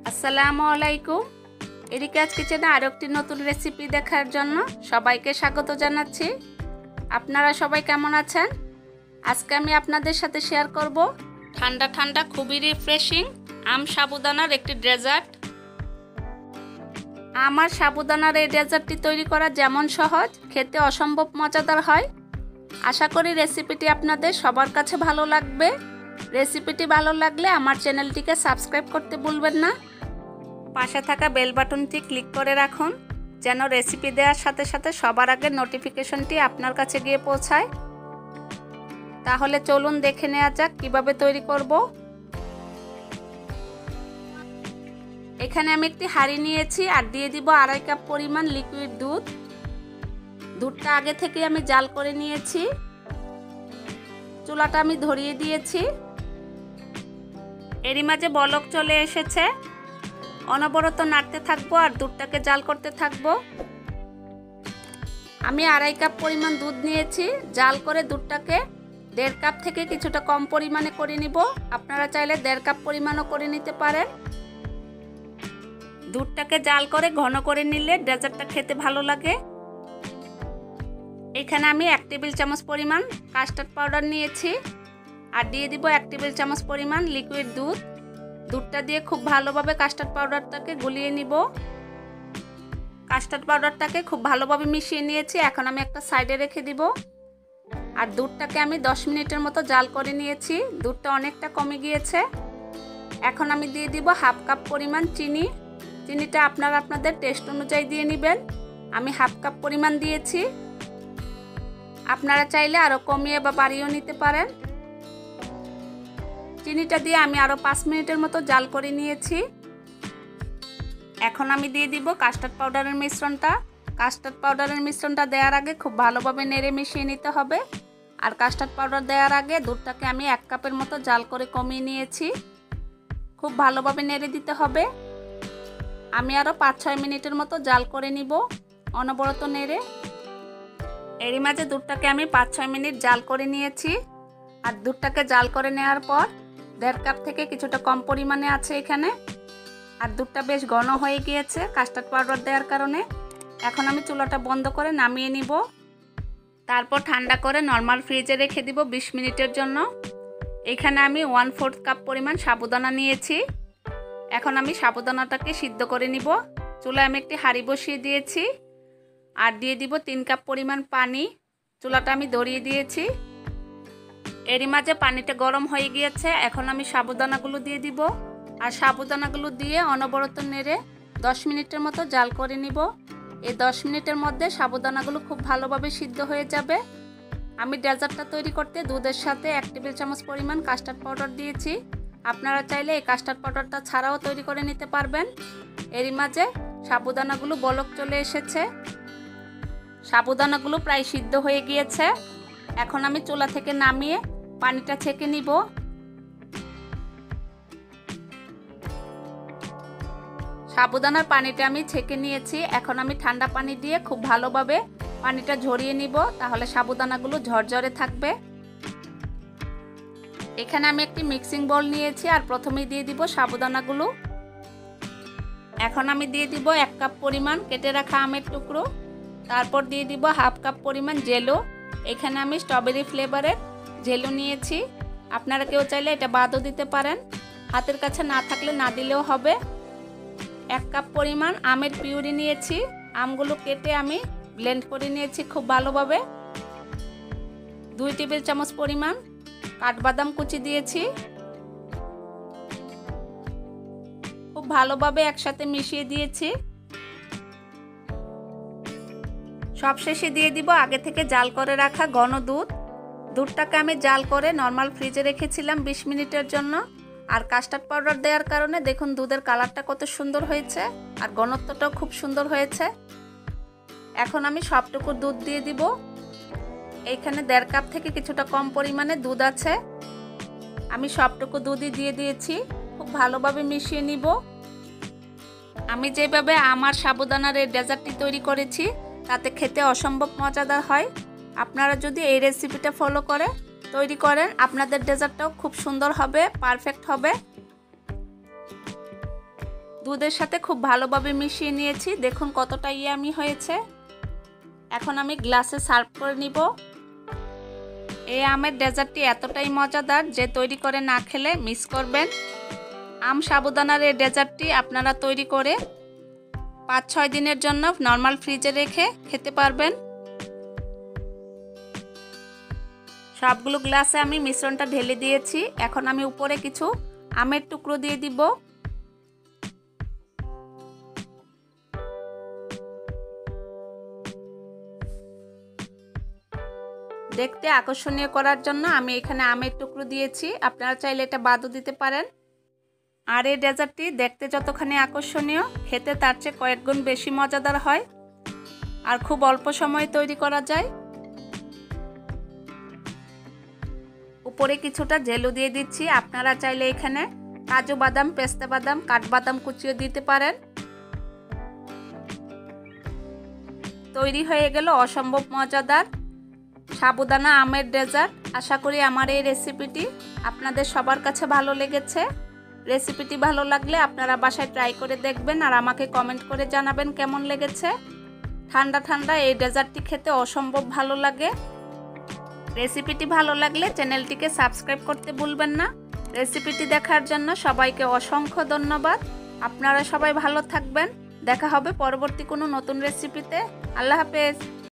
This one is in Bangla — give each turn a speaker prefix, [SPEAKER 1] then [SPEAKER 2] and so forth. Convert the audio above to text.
[SPEAKER 1] আসসালামু আলাইকুম। এরিকাজ কিচেনে আরো একটি নতুন রেসিপি দেখার জন্য সবাইকে স্বাগত জানাচ্ছি। আপনারা সবাই কেমন আছেন? আজকে আমি আপনাদের সাথে শেয়ার করব ঠান্ডা ঠান্ডা খুবই রিফ্রেশিং আম সাবুদানার একটি ডেজার্ট। আমার সাবুদানার এই ডেজার্টটি তৈরি করা যেমন সহজ, খেতে অসম্ভব মজাদার হয়। আশা করি রেসিপিটি আপনাদের সবার কাছে ভালো লাগবে। রেসিপিটি ভালো লাগলে আমার চ্যানেলটিকে সাবস্ক্রাইব করতে ভুলবেন না। পাশে থাকা বেল বাটনটি ক্লিক করে রাখুন যেন রেসিপি দেওয়ার সাথে সাথে সবার আগে নোটিফিকেশনটি আপনার কাছে গিয়ে পৌঁছায়। তাহলে চলুন দেখে নেওয়া যাক কিভাবে তৈরি করব। এখানে আমি একটি হাঁড়ি নিয়েছি আর দিয়ে দিব 2.5 কাপ পরিমাণ লিকুইড দুধ। দুধটা আগে থেকে আমি জাল করে নিয়েছি। চুলাটা আমি ধরিয়ে দিয়েছি। এরই মাঝে বলক চলে এসেছে। অনবরত নাড়তে থাকবো আর দুধটাকে জাল করতে থাকবো। আমি 2.5 কাপ পরিমাণ দুধ নিয়েছি। জাল করে দুধটাকে 1.5 কাপ থেকে কিছুটা কম পরিমাণে করে নিব। আপনারা চাইলে 1.5 কাপ পরিমাণও করে নিতে পারেন। দুধটাকে জাল করে ঘন করে নিলে ডেজার্টটা খেতে ভালো লাগে। এখানে আমি 1 টেবিল চামচ পরিমাণ কাস্টার্ড পাউডার নিয়েছি আর দিয়ে দিব 1 টেবিল চামচ পরিমাণ লিকুইড দুধ। দুধটা দিয়ে খুব ভালোভাবে কাস্টার্ড পাউডারটাকে গুলিয়ে নিব। কাস্টার্ড পাউডারটাকে খুব ভালোভাবে মিশিয়ে নিয়েছি। এখন আমি একটা সাইডে রেখে দিব। আর দুধটাকে আমি 10 মিনিটের মতো জাল করে নিয়েছি। দুধটা অনেকটা কমে গিয়েছে। এখন আমি দিয়ে দিব 1/2 কাপ পরিমাণ চিনি। চিনিটা আপনারা আপনাদের টেস্ট অনুযায়ী দিয়ে নেবেন। আমি 1/2 কাপ পরিমাণ দিয়েছি। আপনারা চাইলে আরও কমিয়ে বা বাড়িয়েও নিতে পারেন। চিনিটা দিয়ে আমি আরও 5 মিনিটের মতো জাল করে নিয়েছি। এখন আমি দিয়ে দিব কাস্টার্ড পাউডারের মিশ্রণটা। কাস্টার্ড পাউডারের মিশ্রণটা দেওয়ার আগে খুব ভালোভাবে নেড়ে মিশিয়ে নিতে হবে। আর কাস্টার্ড পাউডার দেওয়ার আগে দুধটাকে আমি 1 কাপের মতো জাল করে কমিয়ে নিয়েছি। খুব ভালোভাবে নেড়ে দিতে হবে। আমি আরও 5-6 মিনিটের মতো জাল করে নিব অনবরত নেড়ে। এরই মাঝে দুধটাকে আমি 5-6 মিনিট জাল করে নিয়েছি। আর দুধটাকে জাল করে নেওয়ার পর 1.5 কাপ থেকে কিছুটা কম পরিমাণে আছে এখানে। আর দুধটা বেশ ঘন হয়ে গিয়েছে কাস্টার্ড পাউডার দেওয়ার কারণে। এখন আমি চুলাটা বন্ধ করে নামিয়ে নিব। তারপর ঠান্ডা করে নর্মাল ফ্রিজে রেখে দিব 20 মিনিটের জন্য। এখানে আমি 1/4 কাপ পরিমাণ সাবুদানা নিয়েছি। এখন আমি সাবুদানাটাকে সিদ্ধ করে নিব। চুলায় আমি একটি হাঁড়ি বসিয়ে দিয়েছি আর দিয়ে দিব 3 কাপ পরিমাণ পানি। চুলাটা আমি ধরিয়ে দিয়েছি। এরই মাঝে পানিটা গরম হয়ে গিয়েছে। এখন আমি সাবুদানাগুলো দিয়ে দিব আর সাবুদানাগুলো দিয়ে অনবরত নেড়ে 10 মিনিটের মতো জাল করে নিব। এই 10 মিনিটের মধ্যে সাবুদানাগুলো খুব ভালোভাবে সিদ্ধ হয়ে যাবে। আমি ডেজার্টটা তৈরি করতে দুধের সাথে 1 টেবিল চামচ পরিমাণ কাস্টার্ড পাউডার দিয়েছি। আপনারা চাইলে এই কাস্টার্ড পাউডারটা ছাড়াও তৈরি করে নিতে পারবেন। এরই মাঝে সাবুদানাগুলো বলক চলে এসেছে। সাবুদানাগুলো প্রায় সিদ্ধ হয়ে গিয়েছে। এখন আমি চুলা থেকে নামিয়ে পানিটা ছেঁকে নিব। সাবুদানার পানিটা আমি ছেঁকে নিয়েছি। এখন আমি ঠান্ডা পানি দিয়ে খুব ভালোভাবে পানিটা ঝরিয়ে নিব, তাহলে সাবুদানাগুলো ঝরঝরে থাকবে। এখানে আমি একটি মিক্সিং বোল নিয়েছি আর প্রথমেই দিয়ে দিব সাবুদানাগুলো। এখন আমি দিয়ে দিব 1 কাপ পরিমাণ কেটে রাখা আমের টুকরো। তারপর দিয়ে দিব 1/2 কাপ পরিমাণ জেলো। এখানে আমি স্ট্রবেরি ফ্লেভারের জেলো নিয়েছি। আপনারা কেউ চাইলে এটা বাদও দিতে পারেন, হাতের কাছে না থাকলে না দিলেও হবে। 1 কাপ পরিমাণ আমের পিউরি নিয়েছি। আমগুলো কেটে আমি ব্লেন্ড করে নিয়েছি খুব ভালোভাবে। 2 টেবিল চামচ পরিমাণ কাঠবাদাম কুচি দিয়েছি। খুব ভালোভাবে একসাথে মিশিয়ে দিয়েছি। সবশেষে দিয়ে দিব আগে থেকে জাল করে রাখা ঘন দুধ। দুধটাকে আমি জাল করে নর্মাল ফ্রিজে রেখেছিলাম 20 মিনিটের জন্য। আর কাস্টার্ড পাউডার দেওয়ার কারণে দেখুন দুধের কালারটা কত সুন্দর হয়েছে আর ঘনত্বটাও খুব সুন্দর হয়েছে। এখন আমি সবটুকু দুধ দিয়ে দিব। এইখানে 1.5 কাপ থেকে কিছুটা কম পরিমাণে দুধ আছে। আমি সবটুকু দুধই দিয়ে দিয়েছি। খুব ভালোভাবে মিশিয়ে নিব। আমি যেভাবে আমার সাবুদানার এই ডেজার্টটি তৈরি করেছি তাতে খেতে অসম্ভব মজাদার হয়। আপনারা যদি এই রেসিপিটা ফলো করে তৈরি করেন আপনাদের ডেজার্টটাও খুব সুন্দর হবে, পারফেক্ট হবে। দুধের সাথে খুব ভালোভাবে মিশিয়ে নিয়েছি। দেখুন কতটা ইয়ামি হয়েছে। এখন আমি গ্লাসে সার্ভ করে নিব। এই আমের ডেজার্টটি এতটাই মজাদার যে তৈরি করে না খেলে মিস করবেন। আম সাবুদানার এই ডেজার্টটি আপনারা তৈরি করে 5-6 দিনের জন্য নর্মাল ফ্রিজে রেখে খেতে পারবেন। সবগুলো গ্লাসে আমি মিশ্রণটা ঢেলে দিয়েছি। এখন আমি উপরে কিছু আমের টুকরো দিয়ে দিব। দেখতে আকর্ষণীয় করার জন্য আমি এখানে আমের টুকরো দিয়েছি, আপনারা চাইলে এটা বাদও দিতে পারেন। আর এই ডেজার্টটি দেখতে যতখানি আকর্ষণীয়, খেতে তার চেয়ে কয়েক গুণ বেশি মজাদার হয় আর খুব অল্প সময়ে তৈরি করা যায়। উপরে কিছুটা জেলো দিয়ে দিচ্ছি। আপনারা চাইলে এখানে কাজু বাদাম, পেস্তা বাদাম, কাঠবাদাম কুচিও দিতে পারেন। তৈরি হয়ে গেল অসম্ভব মজাদার সাবুদানা আমের ডেজার্ট। আশা করি আমার এই রেসিপিটি আপনাদের সবার কাছে ভালো লেগেছে। রেসিপিটি ভালো লাগলে আপনারা বাসায় ট্রাই করে দেখবেন আর আমাকে কমেন্ট করে জানাবেন কেমন লেগেছে। ঠান্ডা ঠান্ডা এই ডেজার্টটি খেতে অসম্ভব ভালো লাগে। রেসিপিটি ভালো লাগলে চ্যানেলটিকে সাবস্ক্রাইব করতে ভুলবেন না। রেসিপিটি দেখার জন্য সবাইকে অসংখ্য ধন্যবাদ। আপনারা সবাই ভালো থাকবেন। দেখা হবে পরবর্তী কোনো নতুন রেসিপিতে। আল্লাহ হাফেজ।